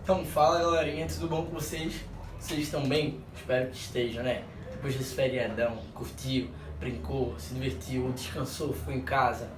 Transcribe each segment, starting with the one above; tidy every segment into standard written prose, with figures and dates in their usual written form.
Então fala galerinha, tudo bom com vocês? Vocês estão bem? Espero que estejam, né? Depois desse feriadão, curtiu, brincou, se divertiu, descansou, ficou em casa.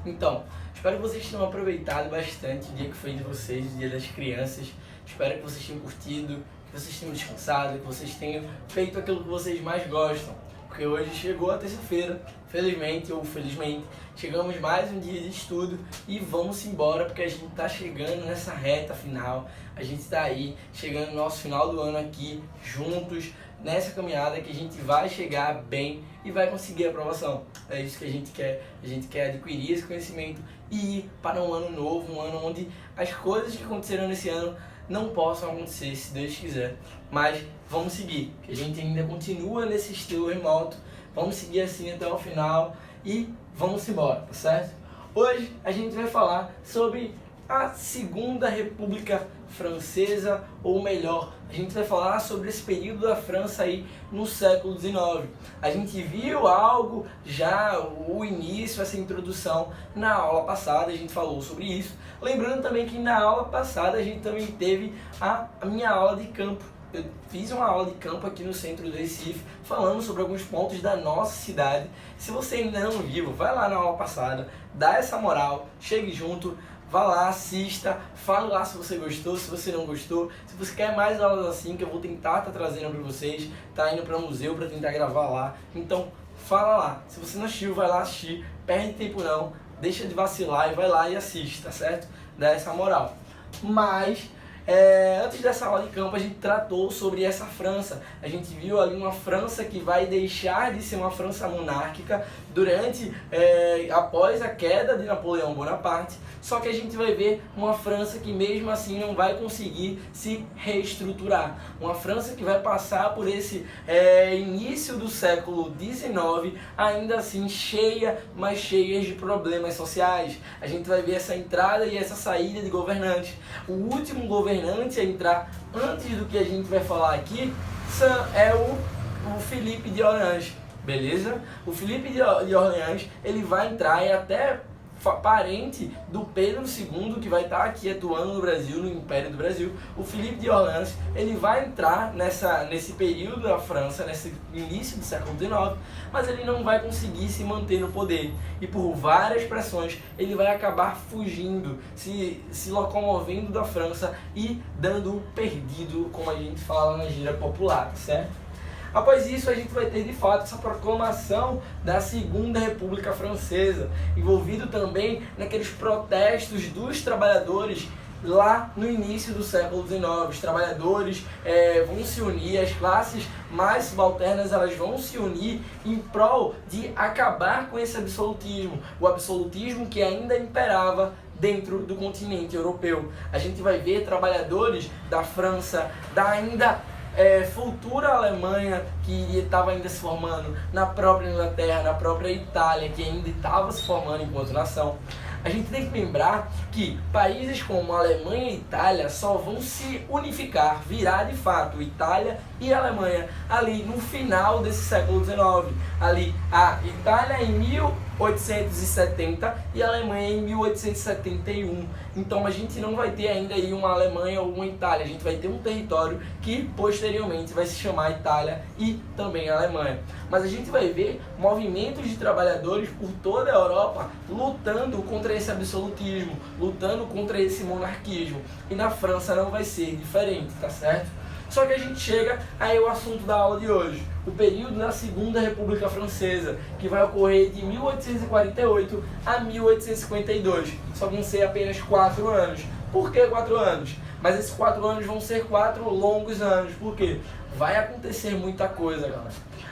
Então, espero que vocês tenham aproveitado bastante o dia que foi de vocês, o dia das crianças. Espero que vocês tenham curtido, que vocês tenham descansado, que vocês tenham feito aquilo que vocês mais gostam. Porque hoje chegou a terça-feira, felizmente ou felizmente, chegamos mais um dia de estudo e vamos embora porque a gente está chegando nessa reta final, a gente está aí chegando no nosso final do ano aqui, juntos, nessa caminhada que a gente vai chegar bem e vai conseguir a aprovação. É isso que a gente quer adquirir esse conhecimento e ir para um ano novo, um ano onde as coisas que aconteceram nesse ano não possam acontecer, se Deus quiser, mas vamos seguir, que a gente ainda continua nesse estilo remoto, vamos seguir assim até o final e vamos embora, tá certo? Hoje a gente vai falar sobre a Segunda República Francesa, ou melhor, a gente vai falar sobre esse período da França aí no século XIX. A gente viu algo já, o início, essa introdução na aula passada, a gente falou sobre isso. Lembrando também que na aula passada a gente também teve a minha aula de campo. Eu fiz uma aula de campo aqui no centro do Recife, falando sobre alguns pontos da nossa cidade. Se você ainda não viu, vai lá na aula passada, dá essa moral, chegue junto, vá lá, assista, fale lá se você gostou, se você não gostou, se você quer mais aulas assim, que eu vou tentar estar trazendo para vocês, tá indo para o museu para tentar gravar lá. Então, fala lá. Se você não assistiu, vai lá assistir, perde tempo não, deixa de vacilar e vai lá e assiste, tá certo? Dá essa moral. Mas antes dessa aula de campo a gente tratou sobre essa França. A gente viu ali uma França que vai deixar de ser uma França monárquica após a queda de Napoleão Bonaparte. Só que a gente vai ver uma França que mesmo assim não vai conseguir se reestruturar. Uma França que vai passar por esse início do século XIX ainda assim cheia, mas cheia de problemas sociais. A gente vai ver essa entrada e essa saída de governantes. O último governante a entrar antes do que a gente vai falar aqui é o Felipe de Orleans, beleza? O Felipe de Orleans, ele vai entrar e até parente do Pedro II, que vai estar aqui atuando no Brasil, no Império do Brasil. O Felipe de Orleans, ele vai entrar nesse período da França, nesse início do século XIX, mas ele não vai conseguir se manter no poder. E por várias pressões, ele vai acabar fugindo, se locomovendo da França e dando perdido, como a gente fala na gíria popular, certo? Após isso, a gente vai ter de fato essa proclamação da Segunda República Francesa, envolvido também naqueles protestos dos trabalhadores lá no início do século XIX. Os trabalhadores vão se unir, as classes mais subalternas elas vão se unir em prol de acabar com esse absolutismo, o absolutismo que ainda imperava dentro do continente europeu. A gente vai ver trabalhadores da França, da ainda futura Alemanha, que estava ainda se formando, na própria Inglaterra, na própria Itália, que ainda estava se formando enquanto nação. A gente tem que lembrar que países como a Alemanha e Itália só vão se unificar, virar de fato Itália e Alemanha ali no final desse século XIX. Ali a Itália em 1870 e a Alemanha em 1871. Então a gente não vai ter ainda aí uma Alemanha ou uma Itália, a gente vai ter um território que posteriormente vai se chamar Itália e também Alemanha. Mas a gente vai ver movimentos de trabalhadores por toda a Europa lutando contra esse absolutismo, lutando contra esse monarquismo. E na França não vai ser diferente, tá certo? Só que a gente chega aí ao assunto da aula de hoje, o período da Segunda República Francesa, que vai ocorrer de 1848 a 1852. Só vão ser apenas 4 anos. Por que 4 anos? Mas esses 4 anos vão ser 4 longos anos. Por quê? Vai acontecer muita coisa, galera.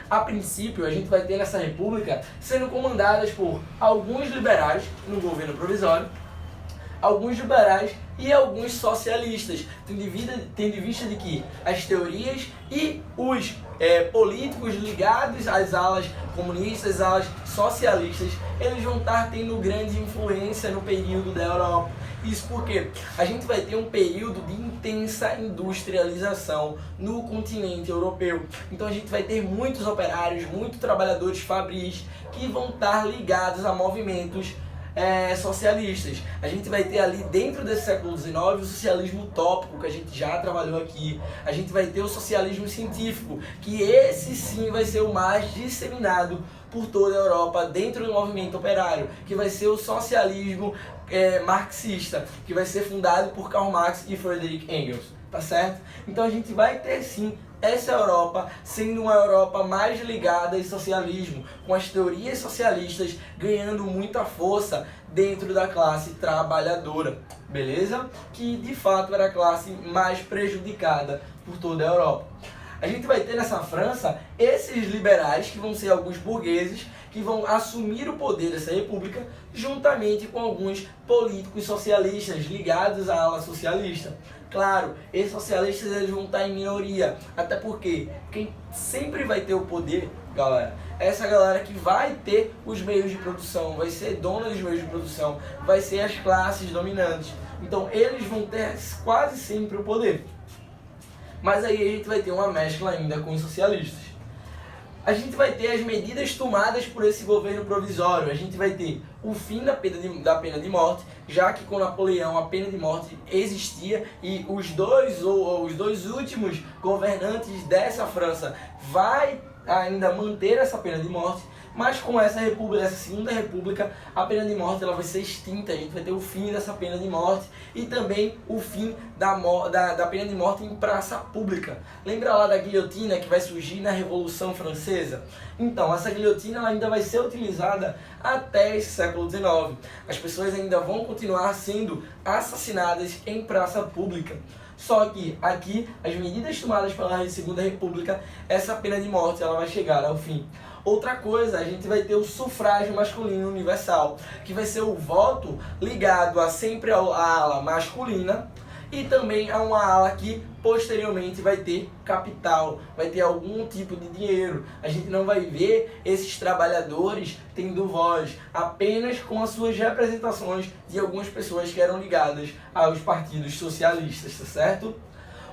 A princípio, a gente vai ter essa república sendo comandadas por alguns liberais no governo provisório, alguns liberais e alguns socialistas, tendo em vista de que as teorias e os políticos ligados às alas comunistas, às alas socialistas, eles vão estar tendo grande influência no período da Europa. Isso porque a gente vai ter um período de intensa industrialização no continente europeu. Então a gente vai ter muitos operários, muitos trabalhadores fabris que vão estar ligados a movimentos socialistas. A gente vai ter ali dentro desse século XIX o socialismo utópico, que a gente já trabalhou aqui. A gente vai ter o socialismo científico, que esse sim vai ser o mais disseminado por toda a Europa dentro do movimento operário, que vai ser o socialismo marxista, que vai ser fundado por Karl Marx e Friedrich Engels, tá certo? Então a gente vai ter sim essa Europa sendo uma Europa mais ligada ao socialismo, com as teorias socialistas ganhando muita força dentro da classe trabalhadora, beleza? Que de fato era a classe mais prejudicada por toda a Europa. A gente vai ter nessa França esses liberais, que vão ser alguns burgueses, que vão assumir o poder dessa república, juntamente com alguns políticos socialistas ligados à ala socialista. Claro, esses socialistas eles vão estar em minoria, até porque quem sempre vai ter o poder, galera, é essa galera que vai ter os meios de produção, vai ser dona dos meios de produção, vai ser as classes dominantes. Então eles vão ter quase sempre o poder. Mas aí a gente vai ter uma mescla ainda com os socialistas. A gente vai ter as medidas tomadas por esse governo provisório. A gente vai ter o fim da pena de morte, já que com Napoleão a pena de morte existia e os dois últimos governantes dessa França vai ainda manter essa pena de morte, mas com essa república, essa segunda república, a pena de morte ela vai ser extinta. A gente vai ter o fim dessa pena de morte e também o fim da pena de morte em praça pública. Lembra lá da guilhotina que vai surgir na Revolução Francesa? Então, essa guilhotina ela ainda vai ser utilizada até esse século XIX. As pessoas ainda vão continuar sendo assassinadas em praça pública. Só que aqui, as medidas tomadas pela Segunda República, essa pena de morte ela vai chegar ao fim. Outra coisa, a gente vai ter o sufrágio masculino universal, que vai ser o voto ligado sempre à ala masculina e também a uma ala que posteriormente vai ter capital, vai ter algum tipo de dinheiro. A gente não vai ver esses trabalhadores tendo voz, apenas com as suas representações de algumas pessoas que eram ligadas aos partidos socialistas, tá certo?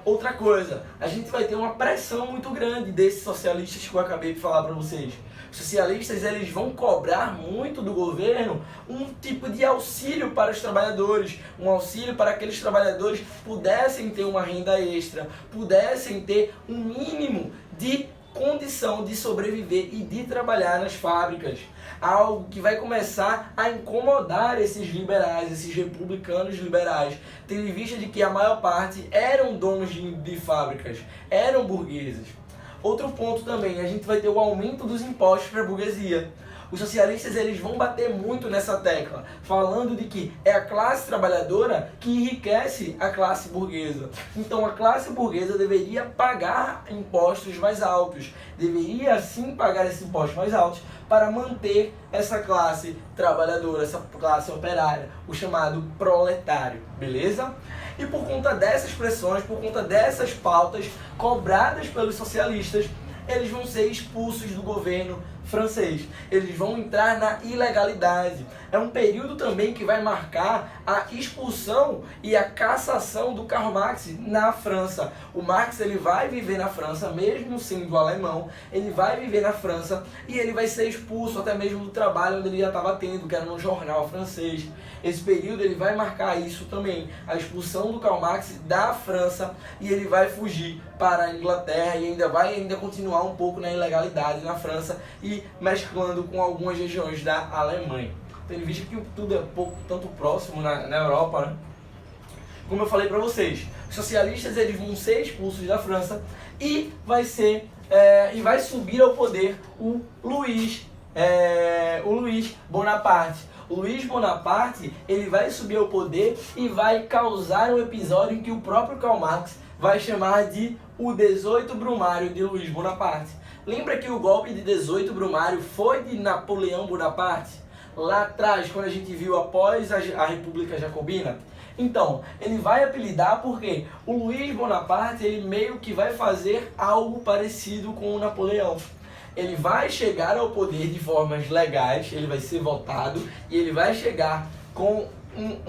Outra coisa, a gente vai ter uma pressão muito grande desses socialistas que eu acabei de falar para vocês. Os socialistas eles vão cobrar muito do governo um tipo de auxílio para os trabalhadores, um auxílio para aqueles trabalhadores pudessem ter uma renda extra, pudessem ter um mínimo de condição de sobreviver e de trabalhar nas fábricas. Algo que vai começar a incomodar esses liberais, esses republicanos liberais, tendo em vista de que a maior parte eram donos de fábricas, eram burgueses. Outro ponto também, a gente vai ter o aumento dos impostos para a burguesia. Os socialistas eles vão bater muito nessa tecla, falando de que é a classe trabalhadora que enriquece a classe burguesa. Então a classe burguesa deveria pagar impostos mais altos, deveria sim pagar esses impostos mais altos para manter essa classe trabalhadora, essa classe operária, o chamado proletário, beleza? E por conta dessas pressões, por conta dessas pautas cobradas pelos socialistas, eles vão ser expulsos do governo francês. Eles vão entrar na ilegalidade. É um período também que vai marcar a expulsão e a cassação do Karl Marx na França. O Marx ele vai viver na França, mesmo sendo alemão, ele vai viver na França e ele vai ser expulso até mesmo do trabalho onde ele já estava tendo, que era no jornal francês. Esse período ele vai marcar isso também, a expulsão do Karl Marx da França, e ele vai fugir para a Inglaterra e vai continuar um pouco na ilegalidade na França e mesclando com algumas regiões da Alemanha. Tendo visto que tudo é tanto próximo na Europa, né? Como eu falei para vocês, os socialistas eles vão ser expulsos da França e vai subir ao poder o Luís Bonaparte. O Luís Bonaparte ele vai subir ao poder e vai causar um episódio em que o próprio Karl Marx vai chamar de o 18 Brumário de Luís Bonaparte. Lembra que o golpe de 18 Brumário foi de Napoleão Bonaparte? Lá atrás, quando a gente viu após a República Jacobina? Então, ele vai apelidar porque o Luís Bonaparte ele meio que vai fazer algo parecido com o Napoleão. Ele vai chegar ao poder de formas legais, ele vai ser votado e ele vai chegar com um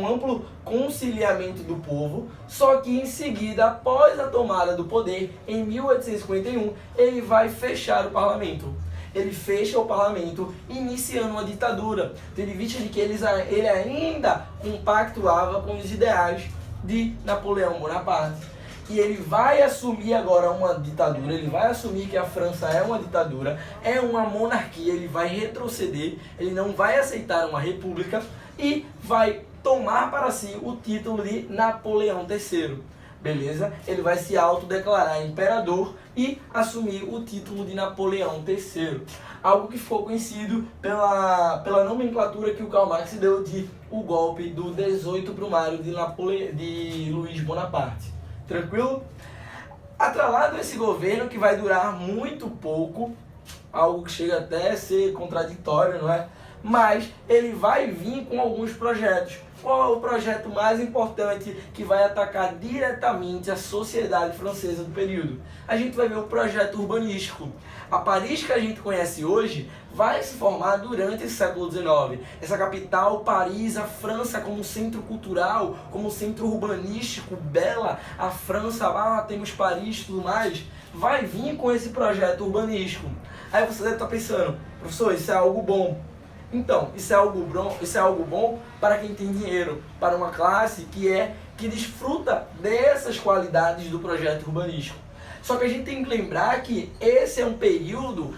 amplo conciliamento do povo, só que em seguida, após a tomada do poder, em 1851, ele vai fechar o parlamento. ele fecha o parlamento, iniciando uma ditadura, tendo em vista de que ele ainda compactuava com os ideais de Napoleão Bonaparte. E ele vai assumir agora uma ditadura, ele vai assumir que a França é uma ditadura, é uma monarquia, ele vai retroceder, ele não vai aceitar uma república e vai tomar para si o título de Napoleão III. Beleza? Ele vai se autodeclarar imperador e assumir o título de Napoleão III. Algo que ficou conhecido pela nomenclatura que o Karl Marx deu de o golpe do 18 Brumário de Luiz Bonaparte. Tranquilo? Atrelado a esse governo que vai durar muito pouco, algo que chega até a ser contraditório, não é? Mas ele vai vir com alguns projetos. Qual é o projeto mais importante que vai atacar diretamente a sociedade francesa do período? A gente vai ver o projeto urbanístico. A Paris que a gente conhece hoje vai se formar durante esse século XIX. Essa capital, Paris, a França como centro cultural, como centro urbanístico, bela, a França, lá temos Paris e tudo mais, vai vir com esse projeto urbanístico. Aí você deve estar pensando, professor, isso é algo bom. Então, isso é algo bom para quem tem dinheiro, para uma classe que desfruta dessas qualidades do projeto urbanístico. Só que a gente tem que lembrar que esse é um período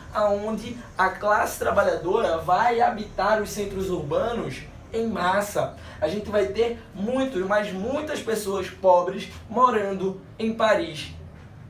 onde a classe trabalhadora vai habitar os centros urbanos em massa. A gente vai ter muitas pessoas pobres morando em Paris,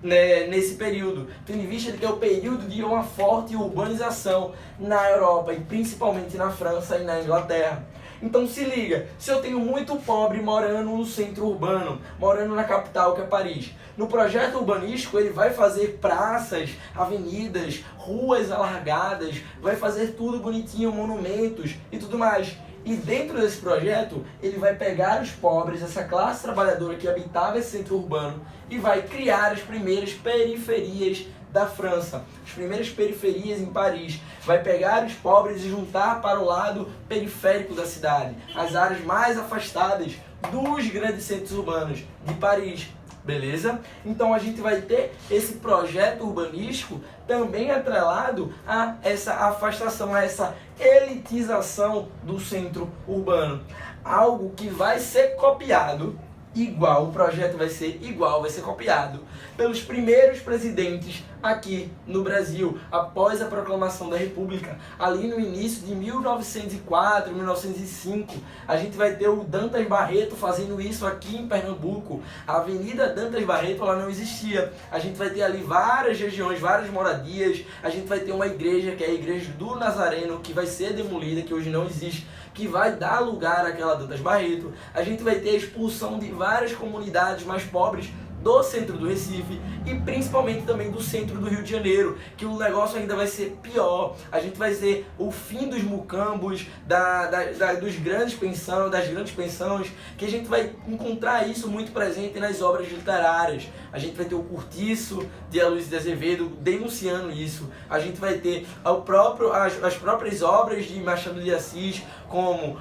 né, nesse período, tendo em vista que é o período de uma forte urbanização na Europa e principalmente na França e na Inglaterra. Então se liga, se eu tenho muito pobre morando no centro urbano, morando na capital que é Paris, no projeto urbanístico ele vai fazer praças, avenidas, ruas alargadas, vai fazer tudo bonitinho, monumentos e tudo mais. E dentro desse projeto, ele vai pegar os pobres, essa classe trabalhadora que habitava esse centro urbano, e vai criar as primeiras periferias da França, as primeiras periferias em Paris. Vai pegar os pobres e juntar para o lado periférico da cidade, as áreas mais afastadas dos grandes centros urbanos de Paris. Beleza? Então a gente vai ter esse projeto urbanístico também atrelado a essa afastação, a essa elitização do centro urbano. Algo que vai ser copiado igual, o projeto vai ser igual, vai ser copiado pelos primeiros presidentes aqui no Brasil, após a proclamação da República, ali no início de 1904, 1905, a gente vai ter o Dantas Barreto fazendo isso aqui em Pernambuco. A Avenida Dantas Barreto, ela não existia. A gente vai ter ali várias regiões, várias moradias. A gente vai ter uma igreja, que é a Igreja do Nazareno, que vai ser demolida, que hoje não existe, que vai dar lugar àquela Dantas Barreto. A gente vai ter a expulsão de várias comunidades mais pobres do centro do Recife e principalmente também do centro do Rio de Janeiro, que o negócio ainda vai ser pior. A gente vai ter o fim dos mucambos, das grandes pensões, que a gente vai encontrar isso muito presente nas obras literárias. A gente vai ter o Curtiço de Aloysio de Azevedo denunciando isso. A gente vai ter as próprias obras de Machado de Assis, como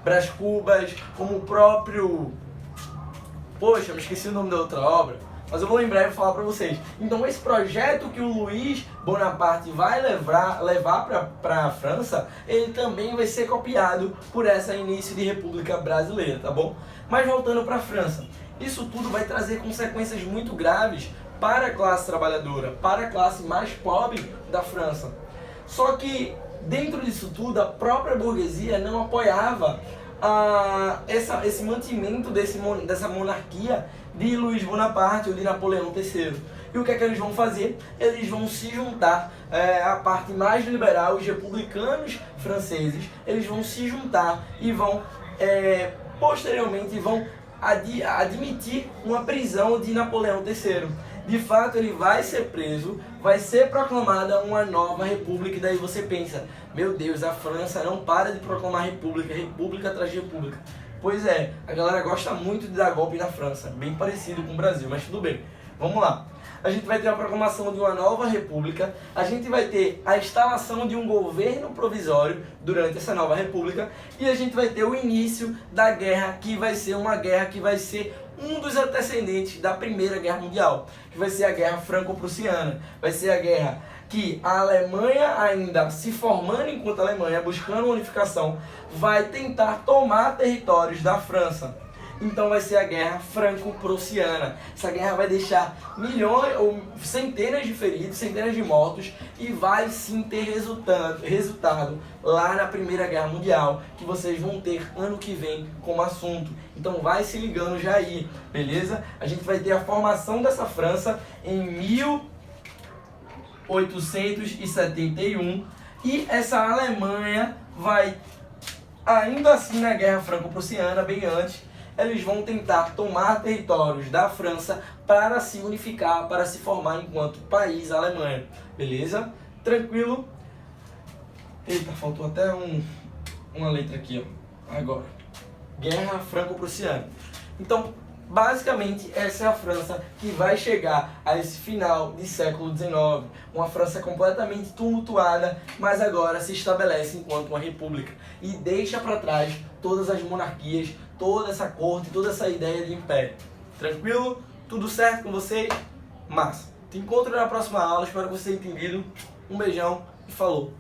Brás Cubas, como o próprio... Poxa, me esqueci o nome da outra obra, mas eu vou lembrar e vou falar para vocês. Então esse projeto que o Luiz Bonaparte vai levar para a França, ele também vai ser copiado por essa início de República Brasileira, tá bom? Mas voltando para a França, isso tudo vai trazer consequências muito graves para a classe trabalhadora, para a classe mais pobre da França. Só que dentro disso tudo, a própria burguesia não apoiava esse mantimento dessa monarquia de Luiz Bonaparte ou de Napoleão III. E o que é que eles vão fazer? Eles vão se juntar, a parte mais liberal, os republicanos franceses, eles vão se juntar e vão, posteriormente, vão admitir uma prisão de Napoleão III. De fato, ele vai ser preso, vai ser proclamada uma nova república, e daí você pensa, meu Deus, a França não para de proclamar república, república atrás de república. Pois é, a galera gosta muito de dar golpe na França, bem parecido com o Brasil, mas tudo bem. Vamos lá. A gente vai ter a proclamação de uma nova república, a gente vai ter a instalação de um governo provisório durante essa nova república, e a gente vai ter o início da guerra, que vai ser uma guerra que vai ser um dos antecedentes da Primeira Guerra Mundial, que vai ser a Guerra Franco-Prussiana, vai ser a Guerra que a Alemanha, ainda se formando enquanto Alemanha, buscando uma unificação, vai tentar tomar territórios da França. Então vai ser a Guerra Franco-Prussiana. Essa guerra vai deixar milhões ou centenas de feridos, centenas de mortos, e vai sim ter resultado lá na Primeira Guerra Mundial, que vocês vão ter ano que vem como assunto. Então vai se ligando já aí, beleza? A gente vai ter a formação dessa França em 1871 e essa Alemanha vai, ainda assim na Guerra Franco-Prussiana, bem antes, eles vão tentar tomar territórios da França para se unificar, para se formar enquanto país Alemanha. Beleza? Tranquilo? Eita, faltou até uma letra aqui, ó. Agora. Guerra Franco-Prussiana. Então, basicamente, essa é a França que vai chegar a esse final de século XIX. Uma França completamente tumultuada, mas agora se estabelece enquanto uma república. E deixa para trás todas as monarquias, toda essa corte, toda essa ideia de império. Tranquilo? Tudo certo com vocês? Massa. Te encontro na próxima aula, espero que vocês tenham entendido. Um beijão e falou!